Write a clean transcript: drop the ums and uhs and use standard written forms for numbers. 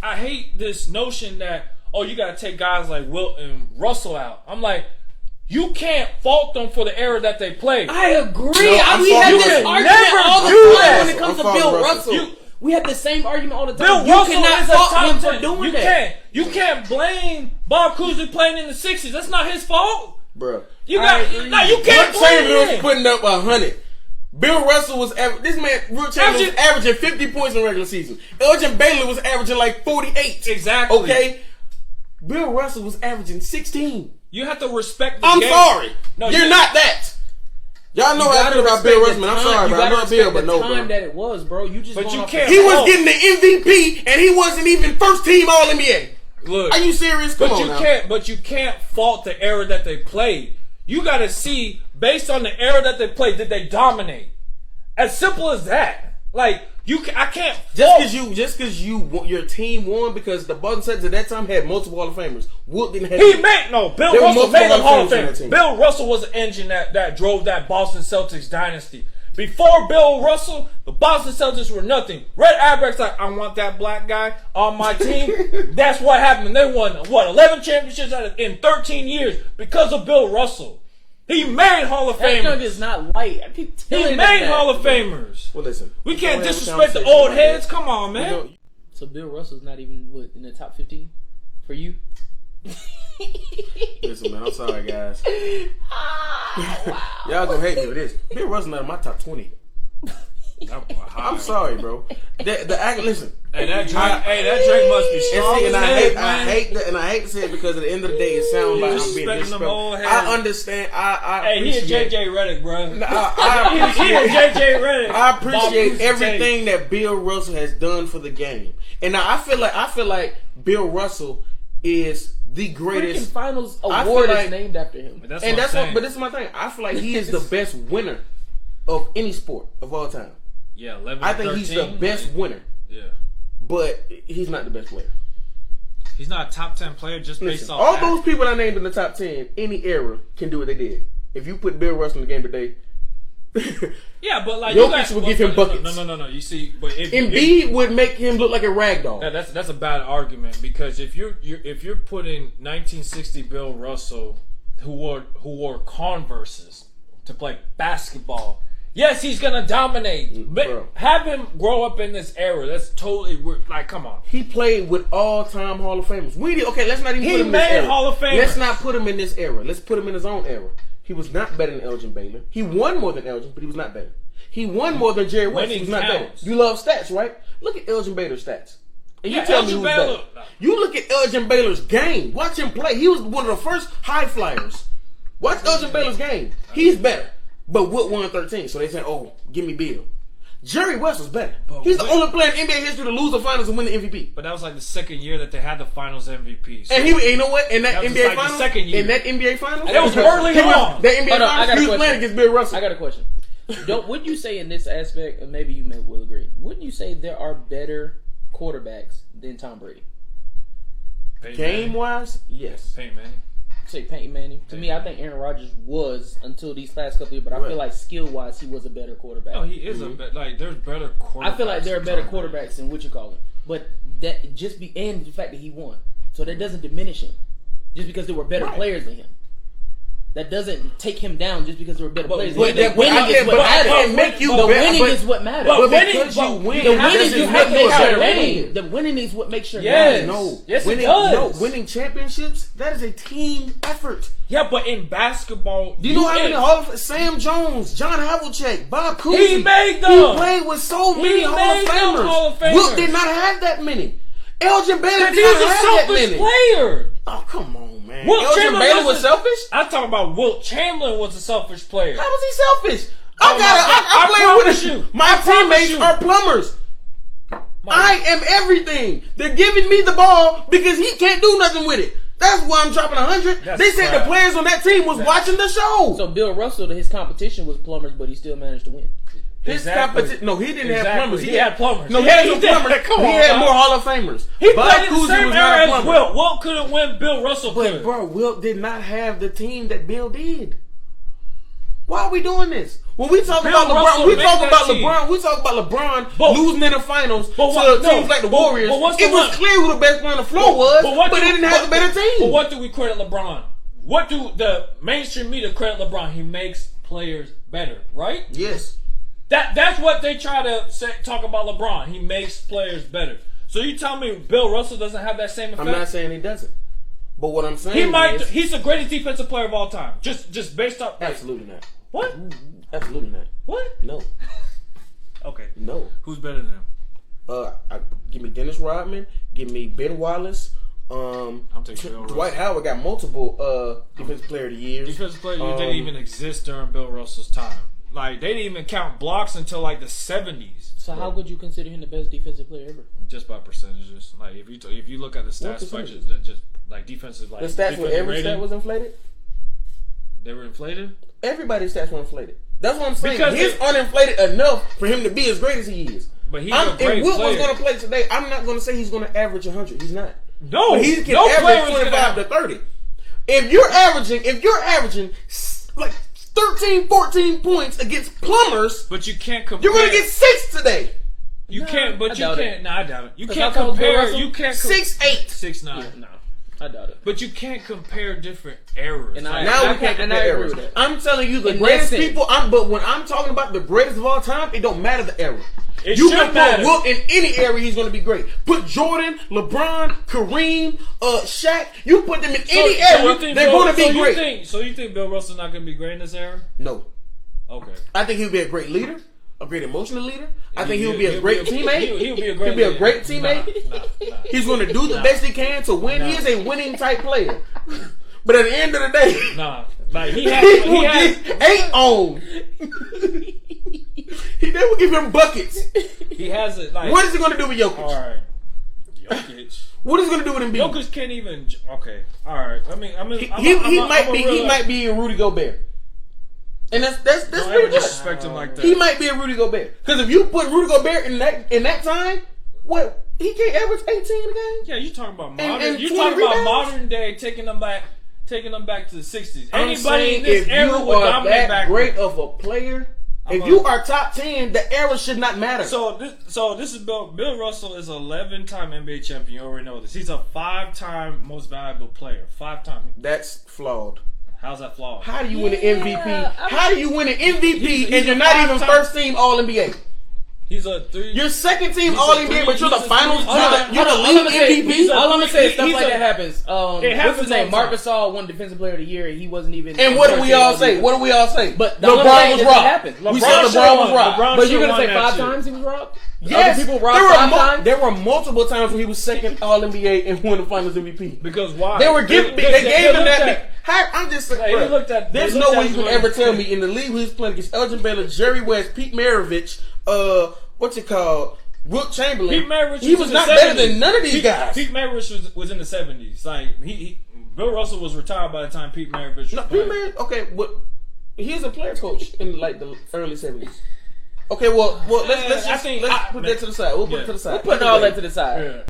I hate this notion that you got to take guys like Wilt and Russell out. I'm like, you can't fault them for the era that they played. I agree. No, we have this argument all the time when it comes to Bill Russell. We have the same argument all the time. Bill Russell cannot fault him for doing that. You can't blame Bob Cousy playing in the 60s. That's not his fault. Bro. You can't blame him. Was putting up 100. Bill Russell was Wilt Chamberlain was averaging 50 points in the regular season. Elgin Baylor was averaging like 48. Exactly. Okay? Bill Russell was averaging 16. You have to respect the game. I'm sorry. No, you're not that. Y'all know how I feel about Bill Russell. I'm sorry, bro. I love Bill, but no, bro. Time that it was, bro. You just can't. He was getting the MVP, and he wasn't even first team All NBA. Look, are you serious? Come on now. But you can't fault the era that they played. You got to see based on the era that they played, did they dominate? As simple as that. Like I can't just because your team won because the Boston Celtics at that time had multiple Hall of Famers. Wilt didn't have. Bill Russell made them Hall of Famers. Bill Russell was the engine that drove that Boston Celtics dynasty. Before Bill Russell, the Boston Celtics were nothing. Red Auerbach's like, I want that black guy on my team. That's what happened. They won 11 championships in 13 years because of Bill Russell. He made Hall of Famers. That is not light. He made Hall of Famers. Well, listen. We can't disrespect the old heads. Come on, man. So Bill Russell's not even in the top 15 for you? Listen, man. I'm sorry, guys. Y'all gonna hate me for this. Bill Russell's not in my top 20. I'm sorry, bro. Listen. Hey, that drink must be strong. And I hate to say it because at the end of the day, it sounds like I'm being disrespectful. I understand. He a JJ Redick, bro. He a JJ Redick. I appreciate everything that Bill Russell has done for the game, and now I feel like Bill Russell is the greatest. Freaking Finals award is named after him. But this is my thing. I feel like he is the best winner of any sport of all time. Yeah, 11. I think 13, he's the best winner. Yeah. But he's not the best player. He's not a top 10 player just based off all those people I named in the top 10, any era, can do what they did. If you put Bill Russell in the game today, yeah, but like Jokic would give him buckets. No. You see, but Embiid would make him look like a rag doll. That's a bad argument because if you're putting 1960 Bill Russell, who wore Converses to play basketball. Yes, he's gonna dominate. But have him grow up in this era. That's totally like, come on. He played with all-time Hall of Famers. Let's not even put him in this era. Hall of Famers. Let's not put him in this era. Let's put him in his own era. He was not better than Elgin Baylor. He won more than Elgin, but he was not better. He won more than Jerry West. He was not better. You love stats, right? Look at Elgin Baylor's stats. And you tell me who's better. You look at Elgin Baylor's game. Watch him play. He was one of the first high flyers. Watch Elgin Baylor's game. He's better. But Wilt won 13, so they said, "Oh, give me Bill." Jerry West was better. He's the only player in NBA history to lose the finals and win the MVP. But that was like the second year that they had the finals MVP. So and you know what? In that NBA finals, second year. In that NBA finals, it was early on. That NBA finals, he was playing against Bill Russell. I got a question. Wouldn't you say in this aspect, and maybe you will agree, wouldn't you say there are better quarterbacks than Tom Brady? Game wise, yes. Peyton Manning. Say Peyton Manning. To me, I think Aaron Rodgers was until these last couple of years, but I feel like skill-wise, he was a better quarterback. No, he is there's better quarterbacks. I feel like there are better quarterbacks than what you call it. But that and the fact that he won. So that doesn't diminish him. Just because there were better players than him. That doesn't take him down just because there were better players. But the winning is what matters. The winning is what matters. But because you win, the winning is what makes your name. The winning is what makes your name. No, yes, it does. No, winning championships, that is a team effort. Yeah, but in basketball, do you know how many Sam Jones, John Havlicek, Bob Cousy, he made them. He played with so many Hall of Famers. Wilt did not have that many. Elgin Baylor did not have that many. Player. Oh, come on. Man. Elgin Baylor was selfish? I'm talking about Wilt Chamberlain was a selfish player. How was he selfish? I play with you. My teammates are plumbers. I am everything. They're giving me the ball because he can't do nothing with it. That's why I'm dropping 100. They said the players on that team was watching the show. So Bill Russell, his competition was plumbers, but he still managed to win. His competition. No, he didn't have plumbers. He had plumbers. No, he had no plumbers. He had more Hall of Famers. He played in the same era as Wilt. Wilt couldn't win. Bill Russell could. But bro, Wilt did not have the team that Bill did. Why are we doing this? When we talk Bill about Russell LeBron, we made talk that about team. LeBron. We talk about LeBron But- losing in the finals but to what- no, teams like the but- Warriors. but what's the It was one- clear who the best player on the floor was, but they didn't have the better team. But what do we credit LeBron? What do the mainstream media credit LeBron? He makes players better, right? Yes. That's what they try to talk about LeBron. He makes players better. So you tell me Bill Russell doesn't have that same effect? I'm not saying he doesn't. But what I'm saying is... He's the greatest defensive player of all time. Just based off... Absolutely not. What? Absolutely not. What? No. Okay. No. Who's better than him? Give me Dennis Rodman. Give me Ben Wallace. I'm taking Bill Dwight Russell. Howard got multiple defensive player of the year. Defensive player of the year didn't even exist during Bill Russell's time. Like, they didn't even count blocks until, like, the 70s. So how would you consider him the best defensive player ever? Just by percentages. Like, if you look at the stats, by just like defensive, like the stats when every stat was inflated. They were inflated. Everybody's stats were inflated. That's what I'm saying. Because He's uninflated enough for him to be as great as he is. But he's a great if Wilt was player. going to play today, I'm not going to say he's going to average 100. He's not. No, But he can no player average was 25 to 30. If you're averaging like 13, 14 points against plumbers, but you can't compare. you're going to get 6 today. You can't, but you can't. No, I doubt it. You can't I told Bill compare. Russell, You can't 6'8". 6'9". Yeah, no, I doubt it. But you can't compare different eras. And Like, Now we can't and compare I agree eras. with that. I'm telling you, the In greatest that sense. people. But when I'm talking about the greatest of all time, it don't matter the era. It You should can matter. put Wilt in any area, he's going to be great. Put Jordan, LeBron, Kareem, Shaq. You put them in any you area, think they're Bill- going to be great. So you think Bill Russell's not going to be great in this era? No, Okay. I think he'll be a great leader, a great emotional leader. I think he'll be a He'll great be a- teammate. he'll be a great He'll be a leader. great teammate. Nah. He's going to do the best he can to win. He is a winning type player. But at the end of the day, Nah. Like he he has. will get 8 on. They will give him buckets. He has it. Like What is he going to do with Jokic? all right. Jokic. What is he going to do with Embiid? Jokic can't even. Okay. All right. I mean. He might be a Rudy Gobert, and that's Don't pretty ever good. disrespect him like that. He might be a Rudy Gobert because if you put Rudy Gobert in that time, what he can't average 18 a game. Yeah, you talking about And modern. You 20 talking about rebounds? modern day, taking them back to the 60s. I'm Anybody saying in this if era you would are dominate that back. great of a player, if you are top 10, the era should not matter. So this is Bill Russell is an 11-time NBA champion. You already know this. He's a 5-time most valuable player. 5-time. That's flawed. How's that flawed? How do you win an MVP? How do you win an MVP He's and you're a not even 5-time first team All NBA? He's a 3. You're second team He's All a NBA, three- but you're the he's a finals. three- You're the league MVP. All I'm gonna say is stuff He's like a- that happens. It What's happens his name? all the Marc Gasol won Defensive Player of the Year, and he wasn't even. And what do we all say? What do we all say? But the LeBron only thing was that robbed. happened. We LeBron said should've LeBron was won. robbed. LeBron But you're should've gonna say won that 5 shit. times he was robbed? Yes, Other people robbed 5 times? there were multiple times when he was second All NBA and won the Finals MVP. Because why? They were giving. They gave him that. I'm just saying. Hey, Bro, he looked at- there's they no looked way at you can him ever like- tell me in the league who's playing against Elgin Baylor, Jerry West, Pete Maravich, what's it called? Wilt Chamberlain. Pete Maravich He was in not the better 70s. than none of these guys. Pete Maravich was in the 70s. Like Bill Russell was retired by the time Pete Maravich was No, playing. Pete Maravich. Okay, but he's a player coach in like the early 70s. Okay, well, let's I just think- let's put that to the side. We'll put Yeah. it to the side. We're putting all that to the side. Yeah.